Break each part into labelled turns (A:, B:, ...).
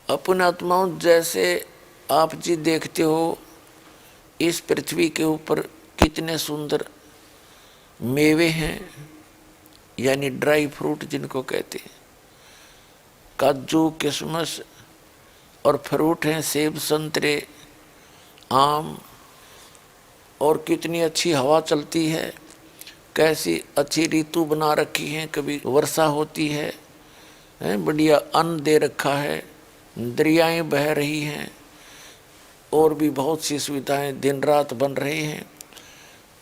A: अपने आत्माओं, जैसे आप जी देखते हो इस पृथ्वी के ऊपर कितने सुंदर मेवे हैं, यानी ड्राई फ्रूट जिनको कहते हैं, काजू किशमिश, और फ्रूट हैं सेब संतरे आम, और कितनी अच्छी हवा चलती है, कैसी अच्छी ऋतु बना रखी है, कभी वर्षा होती है, बढ़िया अन्न दे रखा है, दरियाएं बह रही हैं, और भी बहुत सी सुविधाएं दिन रात बन रही हैं।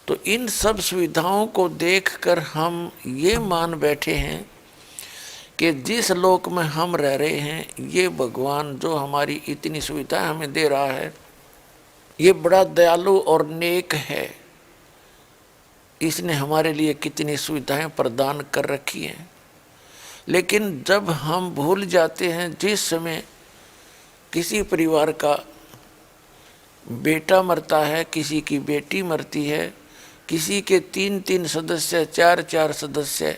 A: तो इन सब सुविधाओं को देखकर हम ये मान बैठे हैं कि जिस लोक में हम रह रहे हैं, ये भगवान जो हमारी इतनी सुविधाएं हमें दे रहा है, ये बड़ा दयालु और नेक है। इसने हमारे लिए कितनी सुविधाएं प्रदान कर रखी हैं। लेकिन जब हम भूल जाते हैं, जिस समय किसी परिवार का बेटा मरता है, किसी की बेटी मरती है, किसी के 3-3 सदस्य, 4-4 सदस्य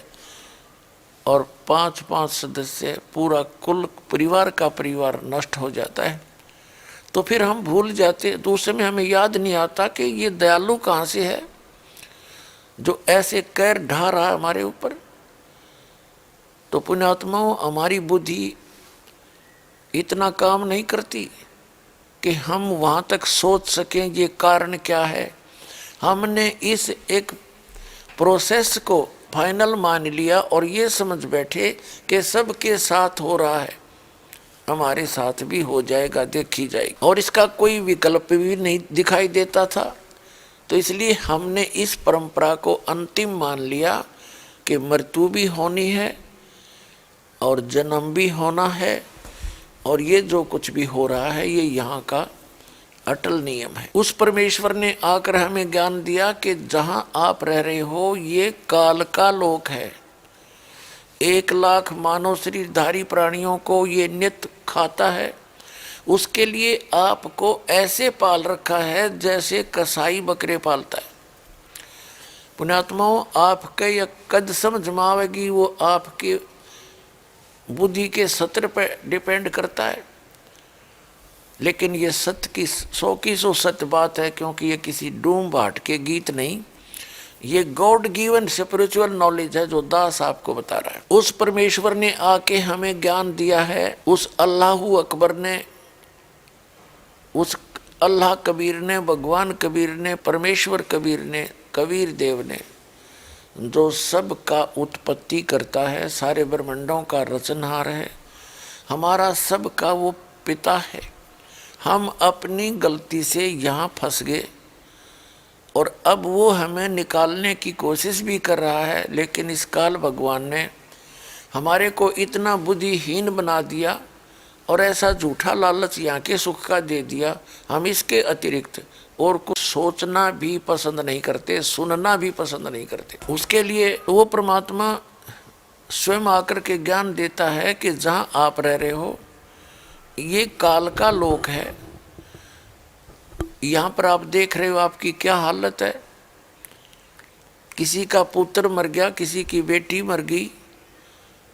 A: और 5-5 सदस्य, पूरा कुल परिवार का परिवार नष्ट हो जाता है, तो फिर हम भूल जाते। तो उस समय हमें याद नहीं आता कि ये दयालु कहाँ से है जो ऐसे कैर ढा रहा है हमारे ऊपर। तो पुण्यात्माओं, हमारी बुद्धि इतना काम नहीं करती कि हम वहाँ तक सोच सकें ये कारण क्या है। हमने इस एक प्रोसेस को फाइनल मान लिया और ये समझ बैठे कि सबके साथ हो रहा है, हमारे साथ भी हो जाएगा, देखी जाएगी, और इसका कोई विकल्प भी नहीं दिखाई देता था। तो इसलिए हमने इस परंपरा को अंतिम मान लिया कि मृत्यु भी होनी है और जन्म भी होना है, और ये जो कुछ भी हो रहा है ये यहाँ का अटल नियम है। उस परमेश्वर ने आकर हमें ज्ञान दिया कि जहाँ आप रह रहे हो ये काल का लोक है। 1 लाख मानव शरीरधारी प्राणियों को ये नित्य खाता है। उसके लिए आपको ऐसे पाल रखा है जैसे कसाई बकरे पालता है। पुण्यात्माओं, आपके यह कद समझ में आवेगी वो आपके बुद्धि के सत्र पर डिपेंड करता है। लेकिन ये सत्य की 100 की 100 सत्य बात है, क्योंकि ये किसी डूम भाट के गीत नहीं, ये गॉड गिवन स्पिरिचुअल नॉलेज है जो दास आपको बता रहा है। उस परमेश्वर ने आके हमें ज्ञान दिया है, उस अल्लाहू अकबर ने, उस अल्लाह कबीर ने, भगवान कबीर ने, परमेश्वर कबीर ने, कबीर देव ने, जो सब का उत्पत्ति करता है, सारे ब्रह्मांडों का रचनहार है, हमारा सब का वो पिता है। हम अपनी गलती से यहाँ फंस गए और अब वो हमें निकालने की कोशिश भी कर रहा है। लेकिन इस काल भगवान ने हमारे को इतना बुद्धिहीन बना दिया और ऐसा झूठा लालच यहाँ के सुख का दे दिया, हम इसके अतिरिक्त और कुछ सोचना भी पसंद नहीं करते, सुनना भी पसंद नहीं करते। उसके लिए वो परमात्मा स्वयं आकर के ज्ञान देता है कि जहाँ आप रह रहे हो ये काल का लोक है। यहाँ पर आप देख रहे हो आपकी क्या हालत है। किसी का पुत्र मर गया, किसी की बेटी मर गई,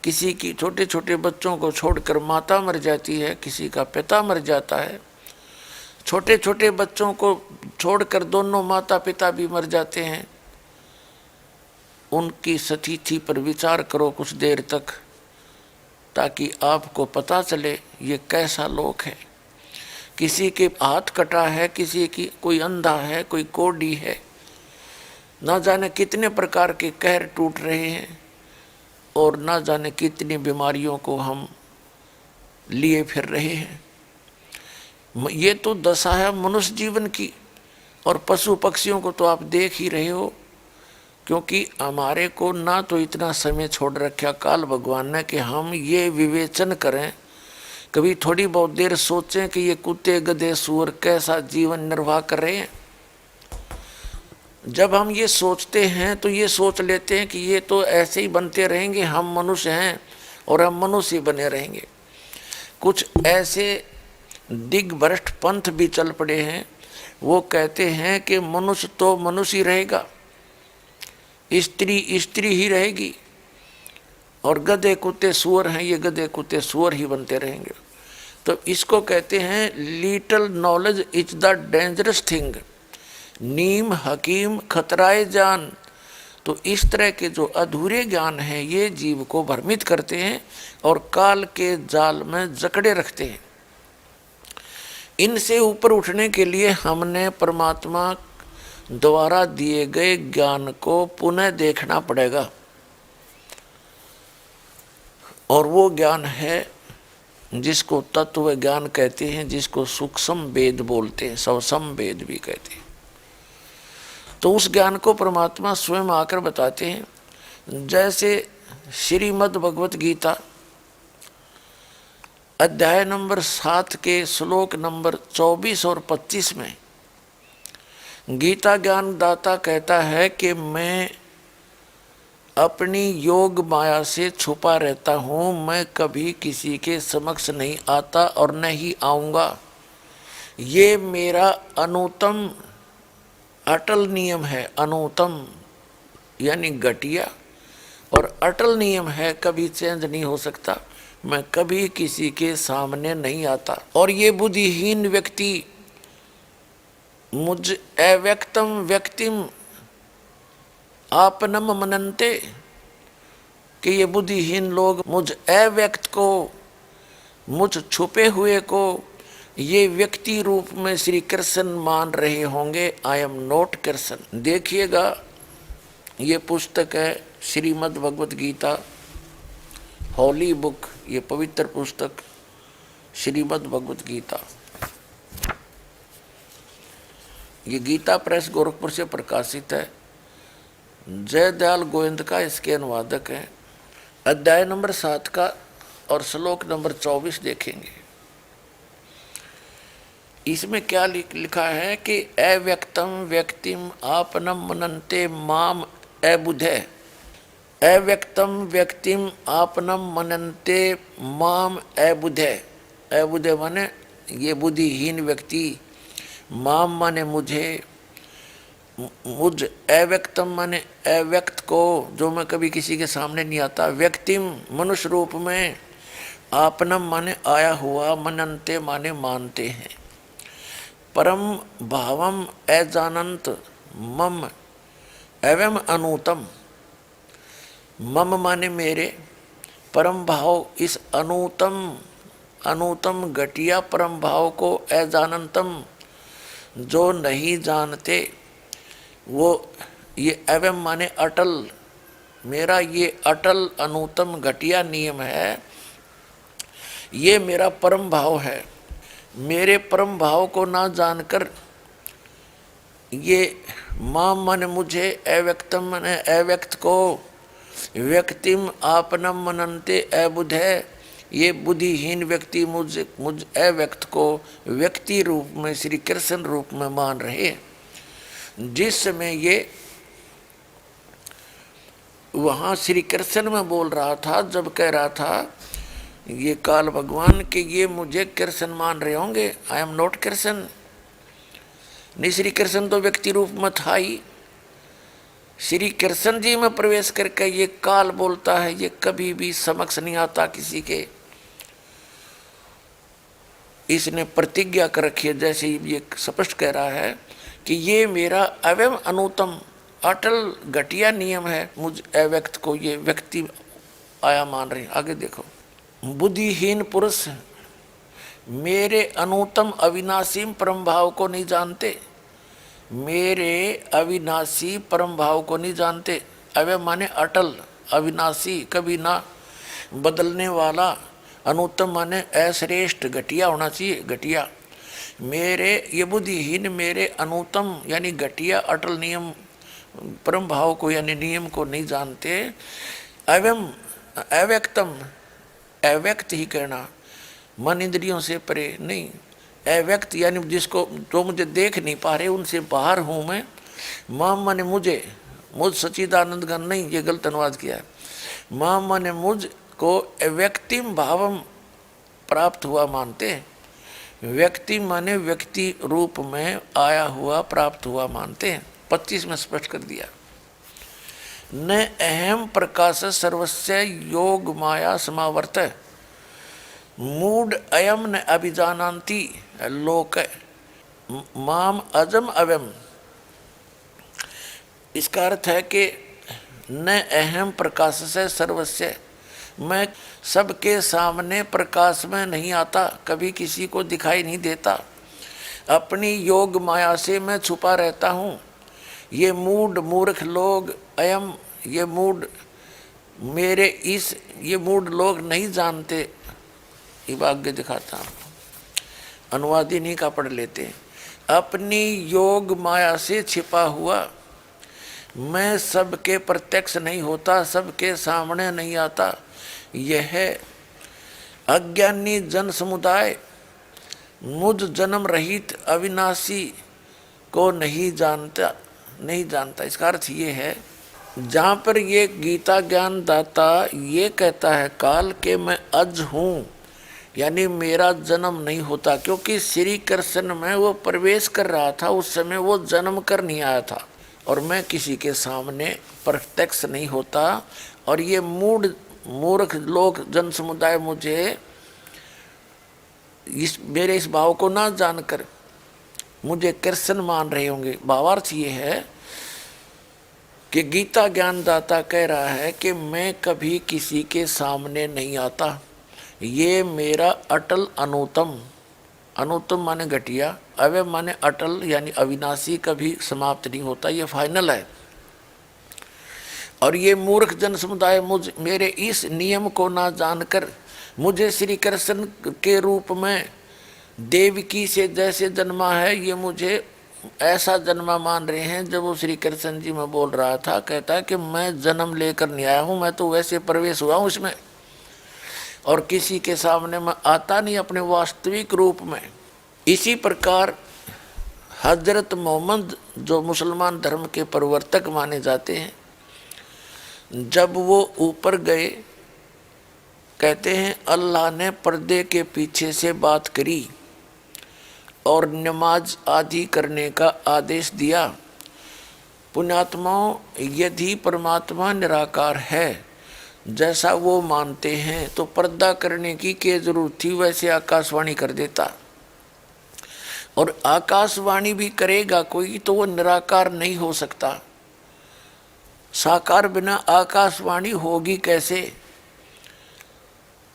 A: किसी की छोटे छोटे बच्चों को छोड़कर माता मर जाती है, किसी का पिता मर जाता है, छोटे छोटे बच्चों को छोड़कर दोनों माता पिता भी मर जाते हैं। उनकी स्थिति पर विचार करो कुछ देर तक, ताकि आपको पता चले ये कैसा लोक है। किसी के हाथ कटा है, किसी की कोई अंधा है, कोई कोढ़ी है, ना जाने कितने प्रकार के कहर टूट रहे हैं और ना जाने कितनी बीमारियों को हम लिए फिर रहे हैं। ये तो दशा है मनुष्य जीवन की, और पशु पक्षियों को तो आप देख ही रहे हो। क्योंकि हमारे को ना तो इतना समय छोड़ रखा काल भगवान ने कि हम ये विवेचन करें, कभी थोड़ी बहुत देर सोचें कि ये कुत्ते गधे सूअर कैसा जीवन निर्वाह कर रहे हैं। जब हम ये सोचते हैं तो ये सोच लेते हैं कि ये तो ऐसे ही बनते रहेंगे, हम मनुष्य हैं और हम मनुष्य ही बने रहेंगे। कुछ ऐसे दिग्भ्रष्ट पंथ भी चल पड़े हैं, वो कहते हैं कि मनुष्य तो मनुष्य ही रहेगा, स्त्री स्त्री ही रहेगी, और गधे कुत्ते सूअर हैं, ये गधे कुत्ते सूअर ही बनते रहेंगे। तो इसको कहते हैं little knowledge is the dangerous thing, नीम हकीम खतराए जान। तो इस तरह के जो अधूरे ज्ञान हैं ये जीव को भ्रमित करते हैं और काल के जाल में जकड़े रखते हैं। इनसे ऊपर उठने के लिए हमने परमात्मा द्वारा दिए गए ज्ञान को पुनः देखना पड़ेगा, और वो ज्ञान है जिसको तत्व ज्ञान कहते हैं, जिसको सूक्ष्म वेद बोलते हैं, सवसम वेद भी कहते हैं। तो उस ज्ञान को परमात्मा स्वयं आकर बताते हैं। जैसे श्रीमद् भगवत गीता अध्याय नंबर 7 के श्लोक नंबर 24 और 25 में गीता ज्ञान दाता कहता है कि मैं अपनी योग माया से छुपा रहता हूँ, मैं कभी किसी के समक्ष नहीं आता और नहीं आऊँगा। ये मेरा अनुतम अटल नियम है। अनुतम यानी घटिया, और अटल नियम है, कभी चेंज नहीं हो सकता। मैं कभी किसी के सामने नहीं आता। और ये बुद्धिहीन व्यक्ति मुझ अव्यक्तम व्यक्तिम आपनम मनन्ते, कि ये बुद्धिहीन लोग मुझ अव्यक्त को, मुझ छुपे हुए को ये व्यक्ति रूप में श्री कृष्ण मान रहे होंगे। I am not Krishna. देखिएगा, ये पुस्तक है श्रीमद् भगवत गीता, होली बुक, ये पवित्र पुस्तक श्रीमद् भगवत गीता। ये गीता प्रेस गोरखपुर से प्रकाशित है। जयदयाल गोविंद का इसके अनुवादक है। अध्याय नंबर 7 का और श्लोक नंबर 24 देखेंगे। इसमें क्या लिखा है कि अव्यक्तम व्यक्तिम आपनम मनन्ते माम अबुधे। अव्यक्तम व्यक्तिम आपनम मनन्ते माम अबुधे। अबुधे माने ये बुद्धिहीन व्यक्ति, माम माने मुझे, मुझ अव्यक्तम माने अव्यक्त को, जो मैं कभी किसी के सामने नहीं आता, व्यक्तिम मनुष्य रूप में, आपनम माने आया हुआ, मनन्ते माने मानते हैं, परम भावम अजानंत मम एवं अनुतम। मम माने मेरे, परम भाव इस अनुतम घटिया परम भाव को, अजानंतम जो नहीं जानते, वो ये एवं माने अटल, मेरा ये अटल अनुतम घटिया नियम है, ये मेरा परम भाव है। मेरे परम भाव को ना जानकर ये माम मन मुझे, अव्यक्तम मन अव्यक्त को, व्यक्तिम आपनम मनन्ते अबुधे, ये बुद्धिहीन व्यक्ति मुझ अव्यक्त को व्यक्ति रूप में, श्री कृष्ण रूप में मान रहे हैं। जिस समय ये वहाँ श्री कृष्ण में बोल रहा था, जब कह रहा था ये काल भगवान के ये मुझे कृष्ण मान रहे होंगे, आई एम नॉट कृष्ण। नहीं, श्री कृष्ण तो व्यक्ति रूप में था ही। श्री कृष्ण जी में प्रवेश करके ये काल बोलता है, ये कभी भी समक्ष नहीं आता किसी के। इसने प्रतिज्ञा कर रखी है, जैसे ये स्पष्ट कह रहा है कि ये मेरा अवयव अनुतम अटल घटिया नियम है, मुझ अव्यक्त को ये व्यक्ति आया मान रहे। आगे देखो, बुद्धिहीन पुरुष मेरे अनुतम अविनाशी परम भाव को नहीं जानते, मेरे अविनाशी परम भाव को नहीं जानते। अवय माने अटल, अविनाशी कभी ना बदलने वाला, अनुतम माने अश्रेष्ठ घटिया होना चाहिए, घटिया। मेरे ये बुद्धिहीन मेरे अनुतम यानी घटिया अटल नियम परम भाव को यानी नियम को नहीं जानते। एवं अव्यक्तम, अव्यक्त ही कहना, मन इंद्रियों से परे नहीं, अव्यक्त यानी जिसको जो मुझे देख नहीं पा रहे, उनसे बाहर हूँ मैं। माम माने मुझे, मुझ सच्चिदानंद घन नहीं, ये गलत अनुवाद किया है। माम माने मुझ को व्यक्तिम भावम प्राप्त हुआ मानते हैं, व्यक्ति माने व्यक्ति रूप में आया हुआ प्राप्त हुआ मानते हैं। 25 में स्पष्ट कर दिया। न अहम प्रकाश सर्वस्य योग माया समावर्त, मूड अयम न अभिजानांति लोक माम अजम अवम। इसका अर्थ है कि न अहम प्रकाश से सर्वस्य, मैं सबके सामने प्रकाश में नहीं आता, कभी किसी को दिखाई नहीं देता, अपनी योग माया से मैं छुपा रहता हूँ। ये मूड मूर्ख लोग अयम, ये मूड मेरे इस, ये मूड लोग नहीं जानते। ये आगे दिखाता हूँ, अनुवाद इन्हीं का पढ़ लेते हैं। अपनी योग माया से छिपा हुआ मैं सबके प्रत्यक्ष नहीं होता, सबके सामने नहीं आता। यह अज्ञानी जन समुदाय मुझ जन्म रहित अविनाशी को नहीं जानता। इसका अर्थ ये है, जहाँ पर ये गीता ज्ञान दाता ये कहता है काल के मैं अज हूँ, यानी मेरा जन्म नहीं होता, क्योंकि श्री कृष्ण में वो प्रवेश कर रहा था, उस समय वो जन्म कर नहीं आया था, और मैं किसी के सामने प्रत्यक्ष नहीं होता। और ये मूर्ख लोग जन समुदाय मुझे मेरे इस भाव को ना जानकर मुझे कृष्ण मान रहे होंगे। भावार्थ ये है कि गीता ज्ञानदाता कह रहा है कि मैं कभी किसी के सामने नहीं आता, ये मेरा अटल अनुतम, अनुतम माने घटिया, अवय माने अटल यानी अविनाशी, कभी समाप्त नहीं होता, ये फाइनल है। और ये मूर्ख जन समुदाय मेरे इस नियम को ना जानकर मुझे श्री कृष्ण के रूप में देवकी से जैसे जन्मा है, ये मुझे ऐसा जन्मा मान रहे हैं। जब वो श्री कृष्ण जी में बोल रहा था, कहता है कि मैं जन्म लेकर नहीं आया हूँ, मैं तो वैसे प्रवेश हुआ हूँ इसमें, और किसी के सामने मैं आता नहीं अपने वास्तविक रूप में। इसी प्रकार हजरत मोहम्मद जो मुसलमान धर्म के प्रवर्तक माने जाते हैं, जब वो ऊपर गए, कहते हैं अल्लाह ने पर्दे के पीछे से बात करी और नमाज आदि करने का आदेश दिया। पुण्यात्माओं, यदि परमात्मा निराकार है जैसा वो मानते हैं तो पर्दा करने की क्या जरूरत थी, वैसे आकाशवाणी कर देता। और आकाशवाणी भी करेगा कोई तो वो निराकार नहीं हो सकता, साकार बिना आकाशवाणी होगी कैसे।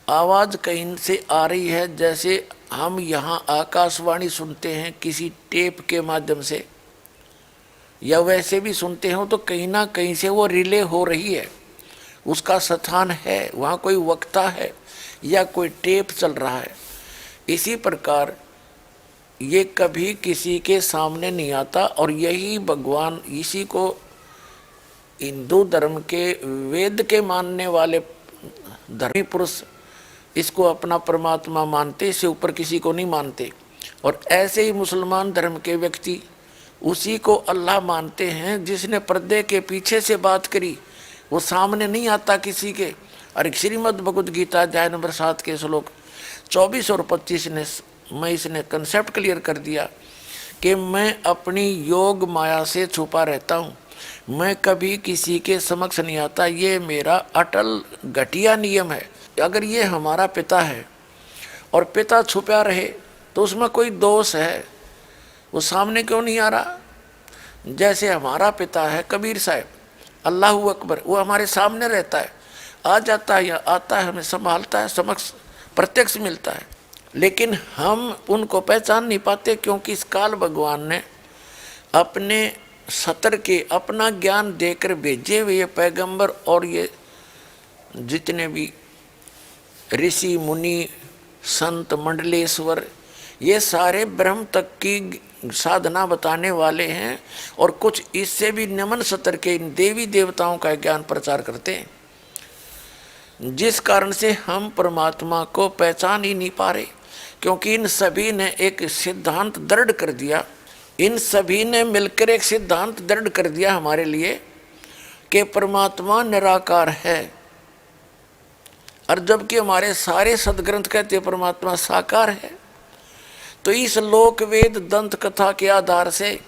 A: आवाज़ कहीं से आ रही है, जैसे हम यहाँ आकाशवाणी सुनते हैं किसी टेप के माध्यम से, या वैसे भी सुनते हो तो कहीं ना कहीं से वो रिले हो रही है, उसका स्थान है, वहाँ कोई वक्ता है या कोई टेप चल रहा है। इसी प्रकार ये कभी किसी के सामने नहीं आता। और यही भगवान, इसी को हिंदू धर्म के वेद के मानने वाले धर्मी पुरुष इसको अपना परमात्मा मानते, इससे ऊपर किसी को नहीं मानते। और ऐसे ही मुसलमान धर्म के व्यक्ति उसी को अल्लाह मानते हैं जिसने पर्दे के पीछे से बात करी, वो सामने नहीं आता किसी के। और श्रीमद् भगवद गीता अध्याय नंबर 7 के श्लोक 24 और 25 में इसने कंसेप्ट क्लियर कर दिया कि मैं अपनी योग माया से छुपा रहता हूँ, मैं कभी किसी के समक्ष नहीं आता, ये मेरा अटल घटिया नियम है। अगर ये हमारा पिता है और पिता छुपा रहे तो उसमें कोई दोष है, वो सामने क्यों नहीं आ रहा। जैसे हमारा पिता है कबीर साहब, अल्लाहू अकबर, वो हमारे सामने रहता है, आ जाता है या आता है, हमें संभालता है, समक्ष प्रत्यक्ष मिलता है, लेकिन हम उनको पहचान नहीं पाते, क्योंकि इस काल भगवान ने अपने सतर के अपना ज्ञान देकर भेजे हुए ये पैगंबर और ये जितने भी ऋषि मुनि संत मंडलेश्वर, ये सारे ब्रह्म तक की साधना बताने वाले हैं, और कुछ इससे भी नमन सतर के इन देवी देवताओं का ज्ञान प्रचार करते हैं, जिस कारण से हम परमात्मा को पहचान ही नहीं पा रहे। क्योंकि इन सभी ने एक सिद्धांत दृढ़ कर दिया, इन सभी ने मिलकर एक सिद्धांत दृढ़ कर दिया हमारे लिए कि परमात्मा निराकार है, और जबकि हमारे सारे सदग्रंथ कहते परमात्मा साकार है। तो इस लोक वेद दंत कथा के आधार से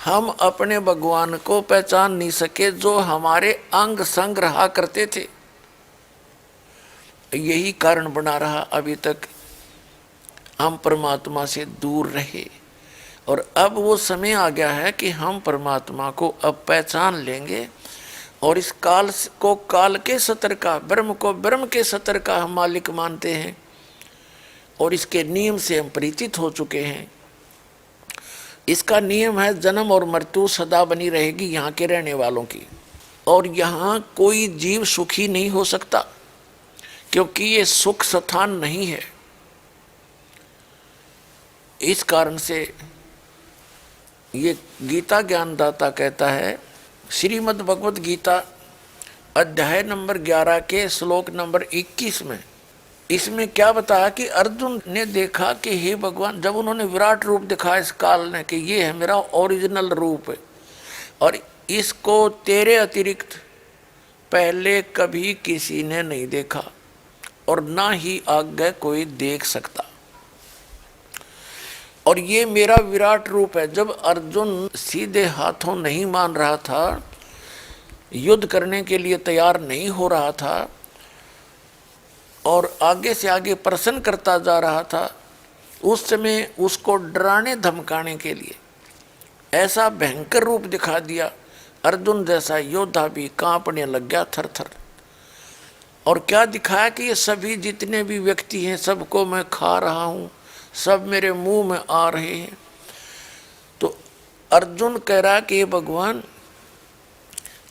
A: हम अपने भगवान को पहचान नहीं सके, जो हमारे अंग संग रहा करते थे। यही कारण बना रहा अभी तक हम परमात्मा से दूर रहे। और अब वो समय आ गया है कि हम परमात्मा को अब पहचान लेंगे और इस काल को काल के सतर का, ब्रह्म को ब्रह्म के सतर का हम मालिक मानते हैं और इसके नियम से हम परिचित हो चुके हैं। इसका नियम है जन्म और मृत्यु सदा बनी रहेगी यहाँ के रहने वालों की, और यहाँ कोई जीव सुखी नहीं हो सकता क्योंकि ये सुख स्थान नहीं है। इस कारण से ये गीता ज्ञानदाता कहता है, श्रीमद् भगवत गीता अध्याय नंबर 11 के श्लोक नंबर 21 में, इसमें क्या बताया कि अर्जुन ने देखा कि हे भगवान, जब उन्होंने विराट रूप दिखाया इस काल ने कि ये है मेरा ओरिजिनल रूप है और इसको तेरे अतिरिक्त पहले कभी किसी ने नहीं देखा और ना ही आगे कोई देख सकता, और ये मेरा विराट रूप है। जब अर्जुन सीधे हाथों नहीं मान रहा था, युद्ध करने के लिए तैयार नहीं हो रहा था और आगे से आगे प्रश्न करता जा रहा था, उस समय उसको डराने धमकाने के लिए ऐसा भयंकर रूप दिखा दिया। अर्जुन जैसा योद्धा भी कांपने लग गया थर थर। और क्या दिखाया कि ये सभी जितने भी व्यक्ति हैं सबको मैं खा रहा हूँ, सब मेरे मुंह में आ रहे हैं। तो अर्जुन कह रहा कि ये भगवान,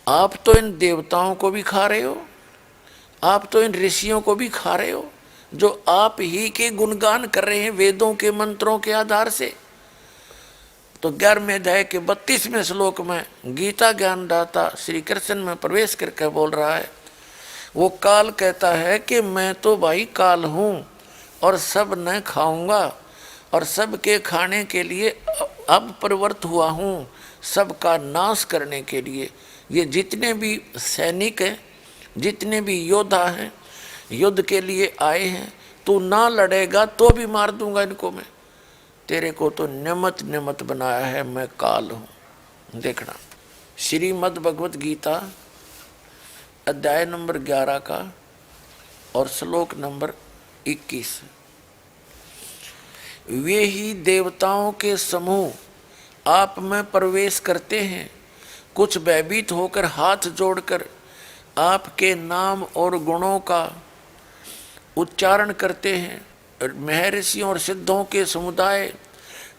A: आप तो इन देवताओं को भी खा रहे हो, आप तो इन ऋषियों को भी खा रहे हो जो आप ही के गुणगान कर रहे हैं वेदों के मंत्रों के आधार से। तो 11वें अध्याय के 32वें श्लोक में गीता ज्ञानदाता श्री कृष्ण में प्रवेश करके बोल रहा है, वो काल कहता है कि मैं तो भाई काल हूँ और सब न खाऊंगा और सबके खाने के लिए अब प्रवृत्त हुआ हूँ, सबका नाश करने के लिए। ये जितने भी सैनिक हैं, जितने भी योद्धा हैं, युद्ध के लिए आए हैं, तू ना लड़ेगा तो भी मार दूंगा इनको मैं। तेरे को तो नियमत नियमत बनाया है, मैं काल हूँ। देखना श्रीमद् भगवत गीता अध्याय नंबर 11 का और श्लोक नंबर 21। वे ही देवताओं के समूह आप में प्रवेश करते हैं, कुछ भयभीत होकर हाथ जोड़कर आपके नाम और गुणों का उच्चारण करते हैं। महर्षियों और सिद्धों के समुदाय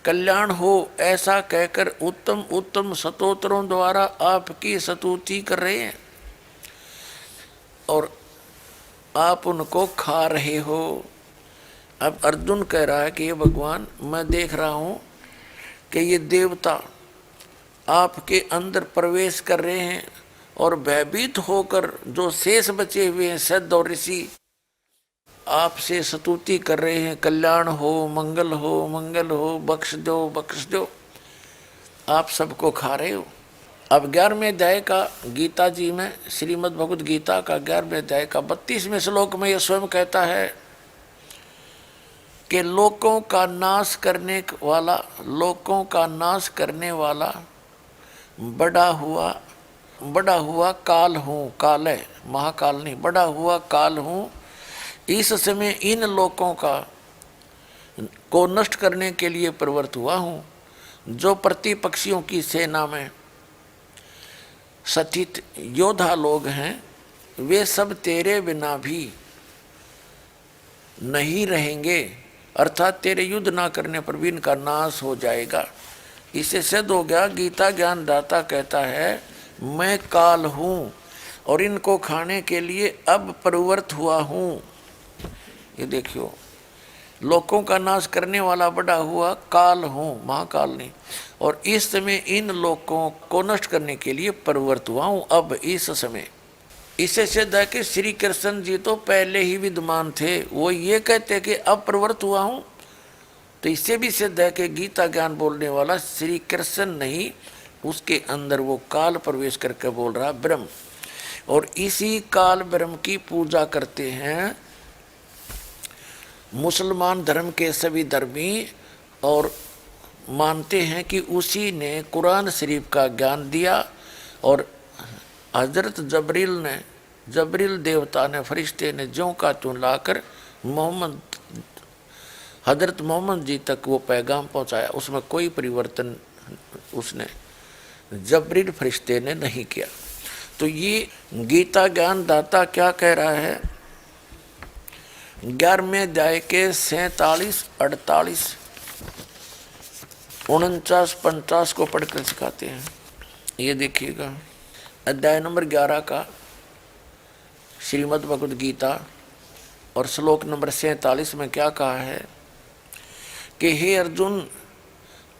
A: कल्याण हो ऐसा कहकर उत्तम उत्तम स्तोत्रों द्वारा आपकी स्तुति कर रहे हैं और आप उनको खा रहे हो। अब अर्जुन कह रहा है कि ये भगवान, मैं देख रहा हूँ कि ये देवता आपके अंदर प्रवेश कर रहे हैं और भयभीत होकर जो शेष बचे हुए हैं सिद्ध और ऋषि आपसे स्तुति कर रहे हैं, कल्याण हो, मंगल हो, मंगल हो, बख्श दो, बख्श दो। आप सबको खा रहे हो। अब 11वें अध्याय का गीता जी में, श्रीमद् भगवत गीता का 11वें अध्याय का 32वें श्लोक में यह स्वयं कहता है कि लोकों का नाश करने वाला, लोकों का नाश करने वाला बड़ा हुआ काल हूँ। काल है, महाकाल नहीं, बड़ा हुआ काल हूँ। इस समय इन लोकों को नष्ट करने के लिए प्रवृत्त हुआ हूँ। जो प्रतिपक्षियों की सेना में स्थित योद्धा लोग हैं वे सब तेरे बिना भी नहीं रहेंगे, अर्थात तेरे युद्ध ना करने पर भी इनका नाश हो जाएगा। इससे सिद्ध हो गया, गीता ज्ञानदाता कहता है मैं काल हूँ और इनको खाने के लिए अब प्रवृत्त हुआ हूँ। ये देखियो, लोकों का नाश करने वाला बड़ा हुआ काल हूँ, महाकाल नहीं, और इस समय इन लोकों को नष्ट करने के लिए प्रवृत्त हुआ हूँ अब इस समय। इससे सिद्ध है कि श्री कृष्ण जी तो पहले ही विद्यमान थे, वो ये कहते कि अब प्रवृत्त हुआ हूँ। तो इससे भी सिद्ध है कि गीता ज्ञान बोलने वाला श्री कृष्ण नहीं, उसके अंदर वो काल प्रवेश करके बोल रहा ब्रह्म, और इसी काल ब्रह्म की पूजा करते हैं मुसलमान धर्म के सभी धर्मी, और मानते हैं कि उसी ने कुरान शरीफ का ज्ञान दिया और हजरत जबरील ने जबरील देवता ने, फरिश्ते ने ज्यों का त्यों लाकर मोहम्मद, हजरत मोहम्मद जी तक वो पैगाम पहुंचाया। उसमें कोई परिवर्तन उसने जबरील फरिश्ते ने नहीं किया। तो ये गीता ज्ञान दाता क्या कह रहा है? 11वें अध्याय के 47, 48, 49, 50 को पढ़कर सिखाते हैं। ये देखिएगा, अध्याय नंबर 11 का श्रीमद् भगवद गीता और श्लोक नंबर 47 में क्या कहा है कि हे अर्जुन,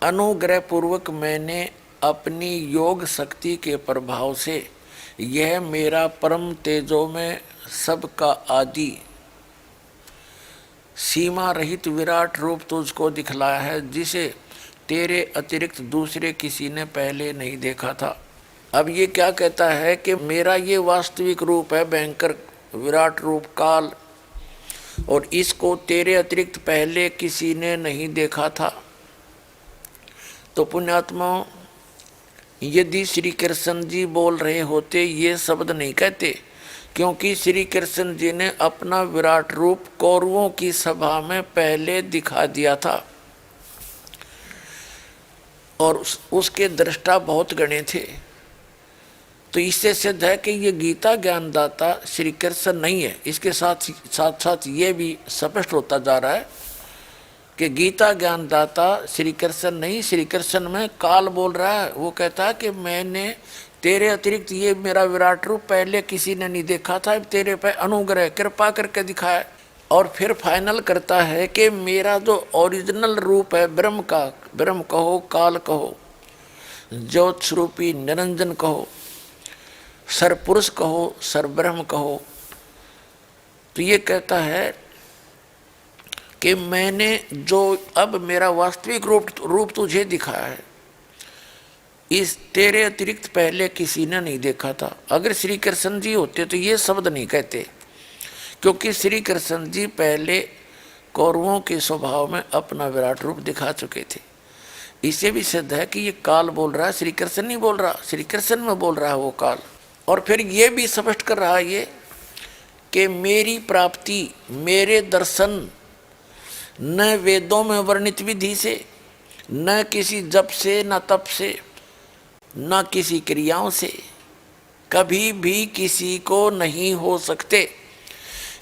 A: अनुग्रह पूर्वक मैंने अपनी योग शक्ति के प्रभाव से यह मेरा परम तेजो में सबका आदि सीमा रहित विराट रूप तुझको दिखलाया है, जिसे तेरे अतिरिक्त दूसरे किसी ने पहले नहीं देखा था। अब ये क्या कहता है कि मेरा ये वास्तविक रूप है, भयंकर विराट रूप काल, और इसको तेरे अतिरिक्त पहले किसी ने नहीं देखा था। तो पुण्यात्माओं, यदि श्री कृष्ण जी बोल रहे होते ये शब्द नहीं कहते, क्योंकि श्री कृष्ण जी ने अपना विराट रूप कौरवों की सभा में पहले दिखा दिया था और उसके दृष्टा बहुत गणे थे। तो इससे सिद्ध है कि ये गीता ज्ञानदाता श्री कृष्ण नहीं है। इसके साथ साथ ये भी स्पष्ट होता जा रहा है कि गीता ज्ञानदाता श्री कृष्ण नहीं, श्री कृष्ण में काल बोल रहा है। वो कहता है कि मैंने तेरे अतिरिक्त ये मेरा विराट रूप पहले किसी ने नहीं देखा था, तेरे पे अनुग्रह कृपा करके दिखाया। और फिर फाइनल करता है कि मेरा जो ओरिजिनल रूप है ब्रह्म का, ब्रह्म कहो, काल कहो, ज्योत स्वरूपी निरंजन कहो, सरपुरुष कहो, सरब्रह्म कहो, तो ये कहता है कि मैंने जो अब मेरा वास्तविक रूप तुझे दिखाया है, इस तेरे अतिरिक्त पहले किसी ने नहीं देखा था। अगर श्री कृष्ण जी होते तो ये शब्द नहीं कहते, क्योंकि श्री कृष्ण जी पहले कौरवों के स्वभाव में अपना विराट रूप दिखा चुके थे। इससे भी सिद्ध है कि ये काल बोल रहा है, श्री कृष्ण नहीं बोल रहा, श्री कृष्ण में बोल रहा है वो काल। और फिर ये भी स्पष्ट कर रहा है ये कि मेरी प्राप्ति, मेरे दर्शन न वेदों में वर्णित विधि से, न किसी जप से, न तप से, न किसी क्रियाओं से कभी भी किसी को नहीं हो सकते।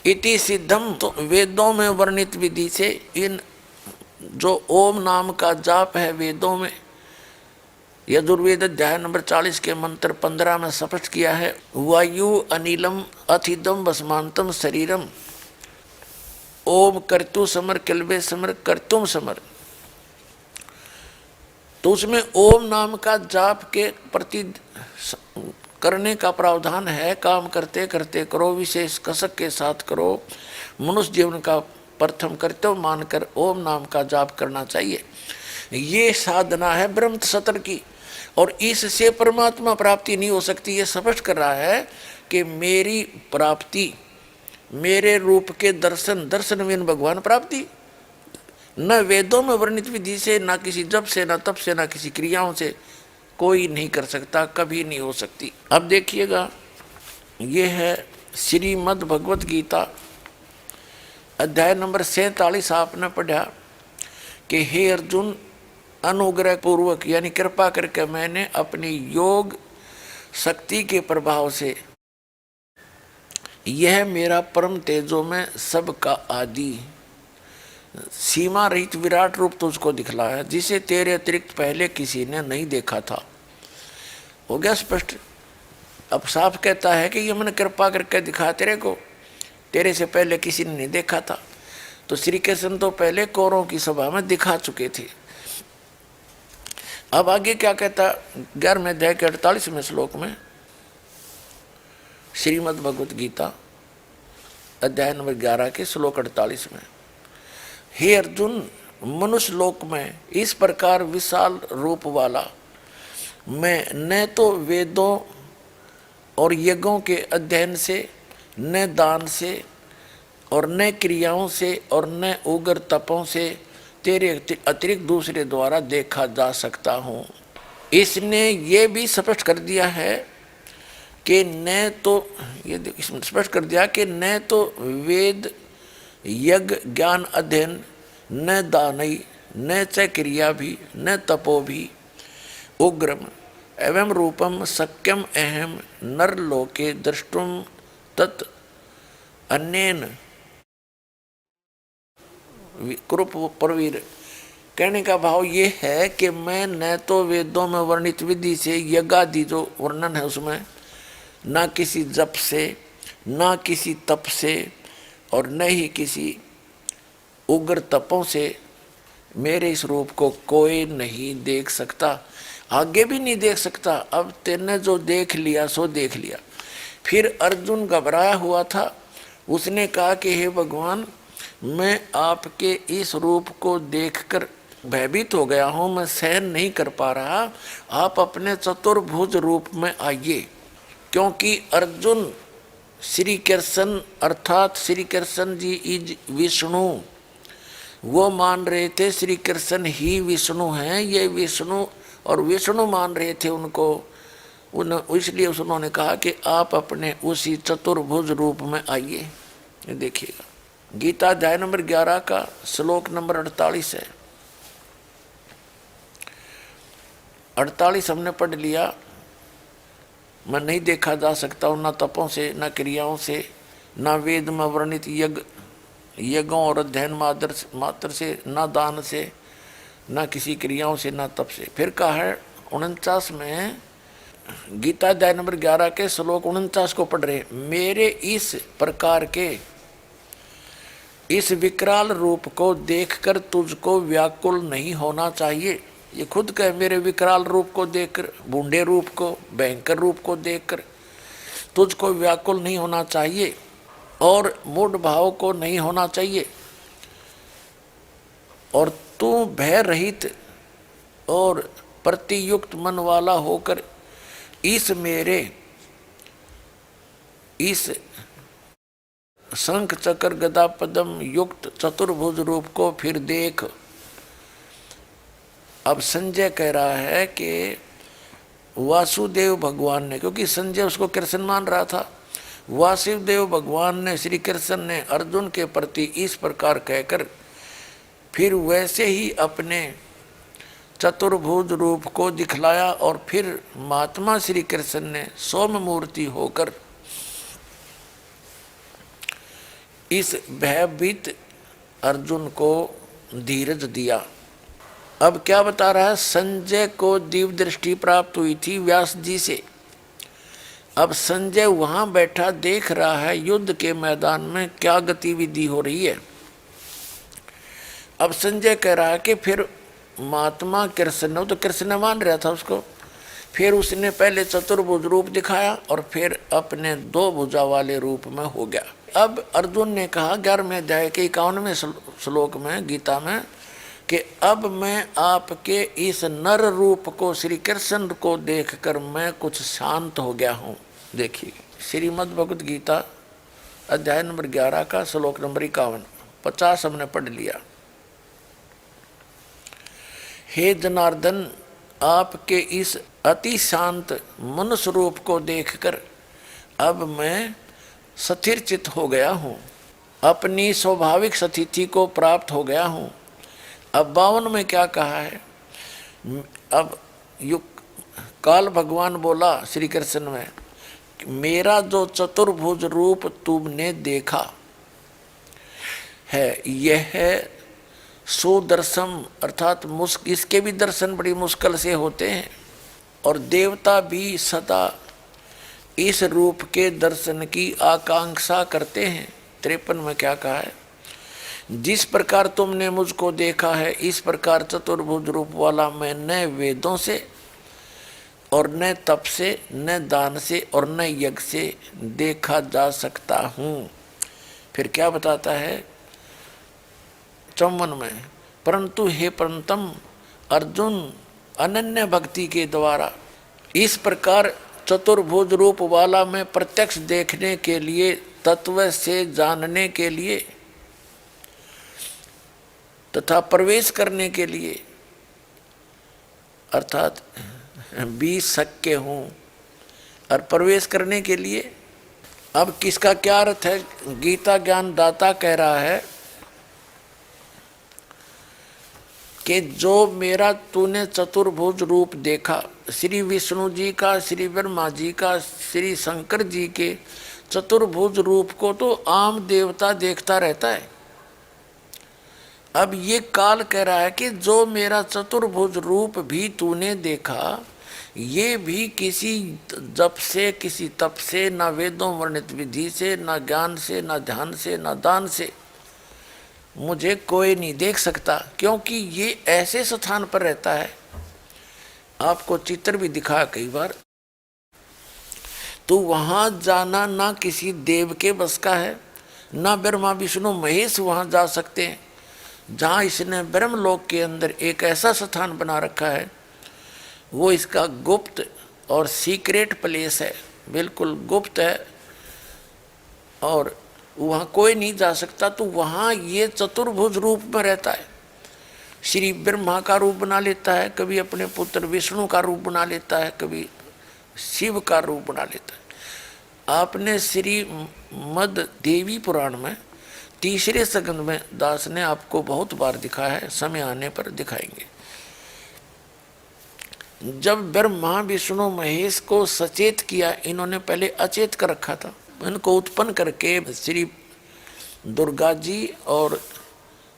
A: इति सिद्धम, तो वेदों में वर्णित विधि से, इन जो ओम नाम का जाप है वेदों में, यजुर्वेद अध्याय नंबर 40 के मंत्र 15 में स्पष्ट किया है, वायु अनिलम अथिदम भस्मांतम शरीरम ओम कर्तु समर किलबे समर कर्तुम समर। तो उसमें ओम नाम का जाप के प्रति करने का प्रावधान है। काम करते करते करो, विशेष कसक के साथ करो, मनुष्य जीवन का प्रथम कर्तव्य मानकर ओम नाम का जाप करना चाहिए। ये साधना है ब्रह्म सत्र की, और इससे परमात्मा प्राप्ति नहीं हो सकती। ये स्पष्ट कर रहा है कि मेरी प्राप्ति, मेरे रूप के दर्शन में भगवान प्राप्ति न वेदों में वर्णित विधि से, न किसी जप से, न तप से, न किसी क्रियाओं से कोई नहीं कर सकता, कभी नहीं हो सकती। अब देखिएगा, ये है श्रीमद् भगवत गीता अध्याय नंबर 47। आपने पढ़ा कि हे अर्जुन, अनुग्रह पूर्वक यानी कृपा करके मैंने अपनी योग शक्ति के प्रभाव से यह मेरा परम तेजो में सबका आदि सीमा रहित विराट रूप तुझको दिखलाया, जिसे तेरे अतिरिक्त पहले किसी ने नहीं देखा था। हो गया स्पष्ट। अब साफ कहता है कि ये मैंने कृपा करके दिखा तेरे को, तेरे से पहले किसी ने नहीं देखा था। तो श्री कृष्ण तो पहले कौरवों की सभा में दिखा चुके थे। अब आगे क्या कहता, 11वें अध्याय के 48वें श्लोक में श्रीमद् भगवत गीता अध्याय नंबर 11 के श्लोक 48 में, हे अर्जुन, मनुष्य लोक में इस प्रकार विशाल रूप वाला मैं न तो वेदों और यज्ञों के अध्ययन से, न दान से, और न क्रियाओं से, और न उग्र तपों से तेरे अतिरिक्त दूसरे द्वारा देखा जा सकता हूँ। इसने ये भी स्पष्ट कर दिया है कि न तो ये इसमें स्पष्ट कर दिया कि न तो वेद यज्ञ ज्ञान अध्ययन न दानई न च क्रिया भी न तपो भी उग्रम एवं रूपम सक्यम अहम नरलोके द्रष्टुम तत् अन्येन कृप प्रवीर। कहने का भाव ये है कि मैं न तो वेदों में वर्णित विधि से यज्ञादि जो वर्णन है उसमें, न किसी जप से, न किसी तप से, और न ही किसी उग्र तपों से मेरे इस रूप को कोई नहीं देख सकता, आगे भी नहीं देख सकता। अब तेने जो देख लिया सो देख लिया। फिर अर्जुन घबराया हुआ था, उसने कहा कि हे भगवान, मैं आपके इस रूप को देखकर भयभीत हो गया हूं, मैं सहन नहीं कर पा रहा, आप अपने चतुर्भुज रूप में आइए। क्योंकि अर्जुन श्री कृष्ण अर्थात श्री कृष्ण जी इज विष्णु, वो मान रहे थे श्री कृष्ण ही विष्णु हैं, ये विष्णु और विष्णु मान रहे थे उनको, इसलिए उन्होंने कहा कि आप अपने उसी चतुर्भुज रूप में आइए। ये देखिएगा गीता अध्याय नंबर 11 का श्लोक नंबर 48 है। 48 हमने पढ़ लिया। मैं नहीं देखा जा सकता हूँ न तपों से, न क्रियाओं से, न वेद में वर्णित यज्ञों और अध्ययन मात्र से, न दान से, न किसी क्रियाओं से, न तप से। फिर कहा है 49 में, गीता अध्याय नंबर 11 के श्लोक 49 को पढ़ रहे, मेरे इस प्रकार के इस विकराल रूप को देखकर तुझको व्याकुल नहीं होना चाहिए। ये खुद कहे, मेरे विकराल रूप को देखकर, बूढ़े रूप को, भयंकर रूप को देखकर तुझको व्याकुल नहीं होना चाहिए और मूढ़ भाव को नहीं होना चाहिए, और तू भय रहित और प्रतियुक्त मन वाला होकर इस मेरे इस शंख चक्र गदा पद्म युक्त चतुर्भुज रूप को फिर देख। अब संजय कह रहा है कि वासुदेव भगवान ने, क्योंकि संजय उसको कृष्ण मान रहा था, वासुदेव भगवान ने, श्री कृष्ण ने अर्जुन के प्रति इस प्रकार कहकर फिर वैसे ही अपने चतुर्भुज रूप को दिखलाया, और फिर महात्मा श्री कृष्ण ने सौम्य मूर्ति होकर इस भयभीत अर्जुन को धीरज दिया। अब क्या बता रहा है, संजय को दिव्य दृष्टि प्राप्त हुई थी व्यास जी से। अब संजय वहां बैठा देख रहा है युद्ध के मैदान में क्या गतिविधि हो रही है। अब संजय कह रहा है कि फिर महात्मा कृष्ण, तो कृष्ण मान रहा था उसको, फिर उसने पहले चतुर्भुज रूप दिखाया और फिर अपने 2 भुजा वाले रूप में हो गया। अब अर्जुन ने कहा 11वें अध्याय के 51वें श्लोक में गीता में कि अब मैं आपके इस नर रूप को, श्री कृष्ण को देखकर मैं कुछ शांत हो गया हूँ। देखिए श्रीमद् भगवद गीता अध्याय नंबर 11 का श्लोक नंबर 51, 50 हमने पढ़ लिया। हे जनार्दन, आपके इस अति शांत मनुष्य रूप को देखकर अब मैं स्थिर चित्त हो गया हूँ, अपनी स्वाभाविक स्थिति को प्राप्त हो गया हूँ। अब 52 में क्या कहा है, अब काल भगवान बोला श्री कृष्ण में, मेरा जो चतुर्भुज रूप तुमने देखा है यह है सुदर्शन, अर्थात इसके भी दर्शन बड़ी मुश्किल से होते हैं, और देवता भी सदा इस रूप के दर्शन की आकांक्षा करते हैं। 53 में क्या कहा है, जिस प्रकार तुमने मुझको देखा है इस प्रकार चतुर्भुज रूप वाला मैं न वेदों से और न तप से, न दान से और न यज्ञ से देखा जा सकता हूँ। फिर क्या बताता है 54 में, परंतु हे परंतम अर्जुन, अनन्य भक्ति के द्वारा इस प्रकार चतुर्भुज रूप वाला मैं प्रत्यक्ष देखने के लिए, तत्व से जानने के लिए तथा प्रवेश करने के लिए अर्थात भी शक्य हूँ। और प्रवेश करने के लिए अब किसका क्या अर्थ है? गीता ज्ञान दाता कह रहा है कि जो मेरा तूने चतुर्भुज रूप देखा, श्री विष्णु जी का, श्री ब्रह्मा जी का, श्री शंकर जी के चतुर्भुज रूप को तो आम देवता देखता रहता है। अब ये काल कह रहा है कि जो मेरा चतुर्भुज रूप भी तूने देखा, ये भी किसी जप से, किसी तप से, ना वेदों वर्णित विधि से, ना ज्ञान से, ना ध्यान से, ना दान से मुझे कोई नहीं देख सकता, क्योंकि ये ऐसे स्थान पर रहता है। आपको चित्र भी दिखा कई बार, तो वहां जाना ना किसी देव के बस का है, ना ब्रह्मा विष्णु महेश वहां जा सकते हैं। जहां इसने ब्रह्मलोक के अंदर एक ऐसा स्थान बना रखा है, वो इसका गुप्त और सीक्रेट प्लेस है, बिल्कुल गुप्त है और वहाँ कोई नहीं जा सकता। तो वहाँ ये चतुर्भुज रूप में रहता है। श्री ब्रह्मा का रूप बना लेता है, कभी अपने पुत्र विष्णु का रूप बना लेता है, कभी शिव का रूप बना लेता है। आपने श्री मद देवी पुराण में तीसरे स्कंद में दास ने आपको बहुत बार दिखाया है, समय आने पर दिखाएंगे। जब ब्रह्मा विष्णु महेश को सचेत किया, इन्होंने पहले अचेत कर रखा था, इनको उत्पन्न करके श्री दुर्गा जी और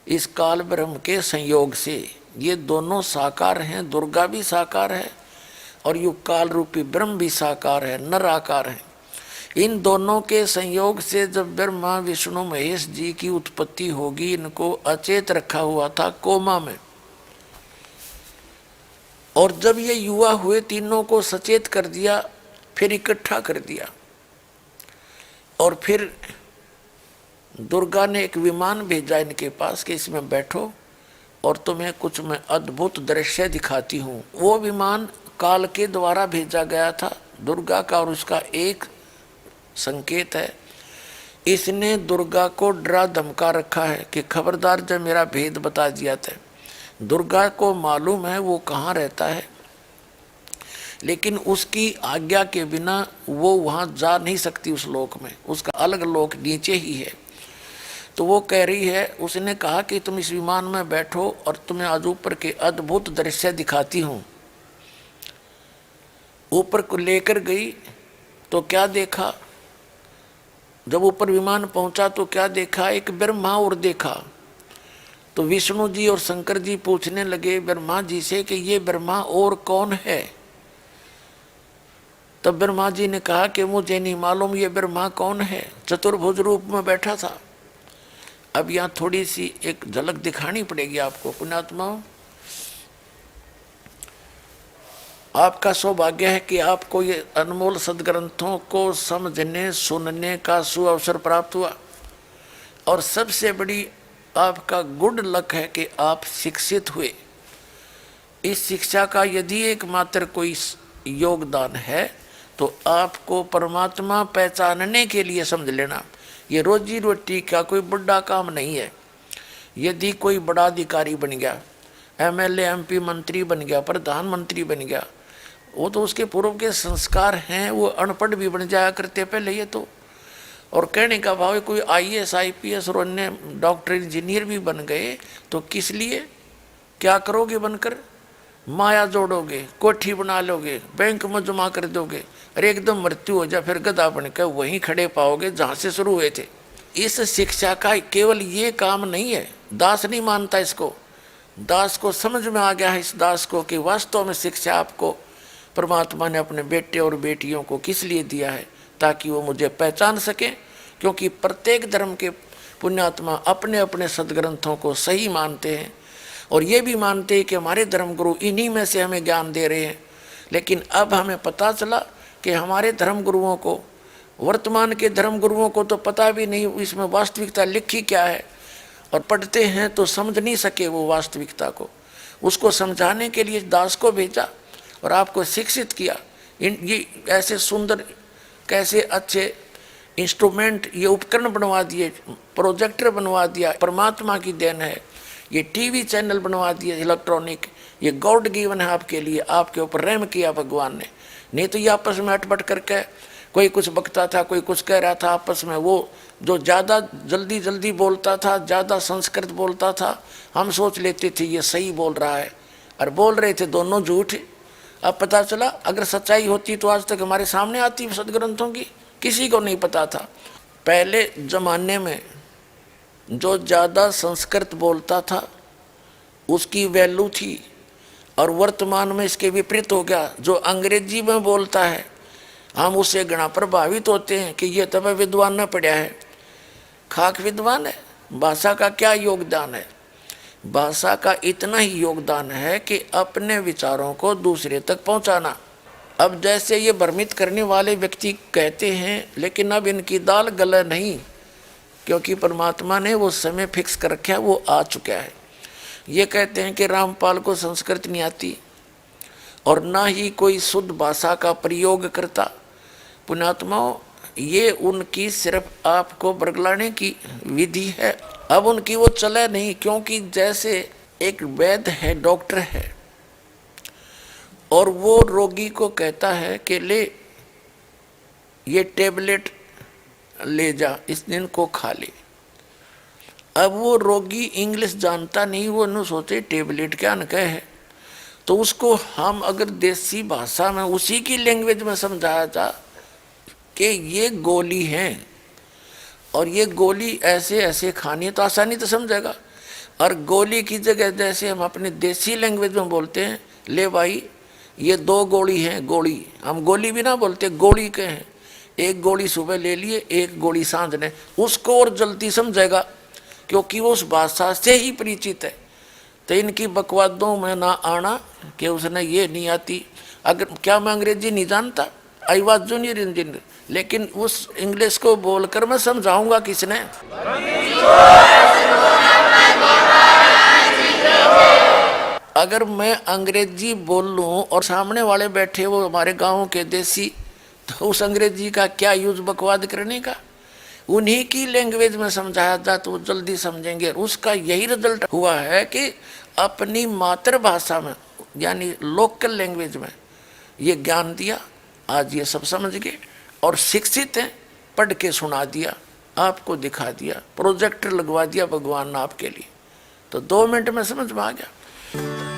A: इस काल ब्रह्म के संयोग से, ये दोनों साकार हैं, दुर्गा भी साकार है और यु काल रूपी ब्रह्म भी साकार है, नर आकार है। इन दोनों के संयोग से जब ब्रह्मा विष्णु महेश जी की उत्पत्ति होगी, इनको अचेत रखा हुआ था कोमा में, और जब ये युवा हुए तीनों को सचेत कर दिया, फिर इकट्ठा कर दिया और फिर दुर्गा ने एक विमान भेजा इनके पास कि इसमें बैठो और तुम्हें कुछ मैं अद्भुत दृश्य दिखाती हूँ। वो विमान काल के द्वारा भेजा गया था दुर्गा का, और उसका एक संकेत है, इसने दुर्गा को डरा धमका रखा है कि खबरदार जब मेरा भेद बता दिया था। दुर्गा को मालूम है वो कहाँ रहता है, लेकिन उसकी आज्ञा के बिना वो वहाँ जा नहीं सकती उस लोक में, उसका अलग लोक नीचे ही है। तो वो कह रही है, उसने कहा कि तुम इस विमान में बैठो और तुम्हें आज ऊपर के अद्भुत दृश्य दिखाती हूँ। ऊपर को लेकर गई तो क्या देखा, जब ऊपर विमान पहुंचा तो क्या देखा, एक ब्रह्मा और देखा। तो विष्णु जी और शंकर जी पूछने लगे ब्रह्मा जी से कि ये ब्रह्मा और कौन है। तब ब्रह्मा जी ने कहा कि मुझे नहीं मालूम ये ब्रह्मा कौन है, चतुर्भुज रूप में बैठा था। अब यहाँ थोड़ी सी एक झलक दिखानी पड़ेगी आपको। पुण्यात्माओं, आपका सौभाग्य है कि आपको ये अनमोल सदग्रंथों को समझने सुनने का सुअवसर प्राप्त हुआ, और सबसे बड़ी आपका गुड लक है कि आप शिक्षित हुए। इस शिक्षा का यदि एकमात्र कोई योगदान है तो आपको परमात्मा पहचानने के लिए समझ लेना, ये रोजी रोटी का कोई बड़ा काम नहीं है। यदि कोई बड़ा अधिकारी बन गया, एमएलए एमपी मंत्री बन गया, प्रधानमंत्री बन गया, वो तो उसके पूर्व के संस्कार हैं, वो अनपढ़ भी बन जाया करते पहले ये तो। और कहने का भाव है कोई आईएएस आईपीएस और अन्य डॉक्टर इंजीनियर भी बन गए तो किस लिए, क्या करोगे बनकर? माया जोड़ोगे, कोठी बना लोगे, बैंक में जमा कर दोगे, और एकदम मृत्यु हो जाए फिर गधा बनकर वहीं खड़े पाओगे जहाँ से शुरू हुए थे। इस शिक्षा का केवल ये काम नहीं है, दास नहीं मानता इसको। दास को समझ में आ गया है इस दास को कि वास्तव में शिक्षा आपको परमात्मा ने अपने बेटे और बेटियों को किस लिए दिया है, ताकि वो मुझे पहचान सकें। क्योंकि प्रत्येक धर्म के पुण्यात्मा अपने अपने सदग्रंथों को सही मानते हैं और ये भी मानते हैं कि हमारे धर्मगुरु इन्हीं में से हमें ज्ञान दे रहे हैं। लेकिन अब हमें पता चला कि हमारे धर्मगुरुओं को, वर्तमान के धर्मगुरुओं को तो पता भी नहीं इसमें वास्तविकता लिखी क्या है, और पढ़ते हैं तो समझ नहीं सके वो वास्तविकता को। उसको समझाने के लिए दास को भेजा और आपको शिक्षित किया। ये ऐसे सुंदर कैसे अच्छे इंस्ट्रूमेंट, ये उपकरण बनवा दिए, प्रोजेक्टर बनवा दिया, परमात्मा की देन है। ये टीवी चैनल बनवा दिए इलेक्ट्रॉनिक, ये गॉड गिवन है आपके लिए, आपके ऊपर रहम किया भगवान ने। नहीं तो ये आपस में अटपट करके कोई कुछ बकता था, कोई कुछ कह रहा था आपस में। वो जो ज़्यादा जल्दी जल्दी बोलता था, ज़्यादा संस्कृत बोलता था, हम सोच लेते थे ये सही बोल रहा है, और बोल रहे थे दोनों झूठ। अब पता चला अगर सच्चाई होती तो आज तक हमारे सामने आती सदग्रंथों की, किसी को नहीं पता था। पहले जमाने में जो ज़्यादा संस्कृत बोलता था उसकी वैल्यू थी, और वर्तमान में इसके विपरीत हो गया। जो अंग्रेजी में बोलता है हम उससे घना प्रभावित होते हैं कि ये तब विद्वान न पढ़ा है, खाक विद्वान है। भाषा का क्या योगदान है? भाषा का इतना ही योगदान है कि अपने विचारों को दूसरे तक पहुंचाना। अब जैसे ये भ्रमित करने वाले व्यक्ति कहते हैं, लेकिन अब इनकी दाल गले नहीं, क्योंकि परमात्मा ने वो समय फिक्स कर रखा है, वो आ चुका है। ये कहते हैं कि रामपाल को संस्कृत नहीं आती और ना ही कोई शुद्ध भाषा का प्रयोग करता। पुण्यात्माओं, ये उनकी सिर्फ आपको बरगलाने की विधि है। अब उनकी वो चले नहीं, क्योंकि जैसे एक वैद्य है, डॉक्टर है, और वो रोगी को कहता है कि ले ये टेबलेट ले जा, इस दिन को खा ले। अब वो रोगी इंग्लिश जानता नहीं, वो न सोचे टेबलेट क्या न कहे है, तो उसको हम अगर देसी भाषा में उसी की लैंग्वेज में समझाया था कि ये गोली है और ये गोली ऐसे ऐसे खानी है, तो आसानी तो समझेगा। और गोली की जगह जैसे हम अपने देसी लैंग्वेज में बोलते हैं, ले भाई ये 2 गोली हैं, गोली, हम गोली भी ना बोलते, गोली के हैं, 1 गोली सुबह ले लिए, 1 गोली सांझ ने, उसको और जल्दी समझेगा क्योंकि वो उस भाषा से ही परिचित है। तो इनकी बकवादों में ना आना कि उसने ये नहीं आती। अगर क्या मैं अंग्रेजी नहीं जानता, आई वॉज जूनियर इंजीनियर, लेकिन उस इंग्लिश को बोलकर मैं समझाऊंगा किसने? अगर मैं अंग्रेजी बोल लूँ और सामने वाले बैठे वो हमारे गाँव के देसी, तो उस अंग्रेजी का क्या यूज बकवाद करने का? उन्हीं की लैंग्वेज में समझाया जाए तो वो जल्दी समझेंगे। उसका यही रिजल्ट हुआ है कि अपनी मातृभाषा में यानी लोकल लैंग्वेज में ये ज्ञान दिया, आज ये सब समझ गए और शिक्षित हैं, पढ़ के सुना दिया, आपको दिखा दिया, प्रोजेक्टर लगवा दिया भगवान ने आपके लिए, तो 2 मिनट में समझ में आ गया।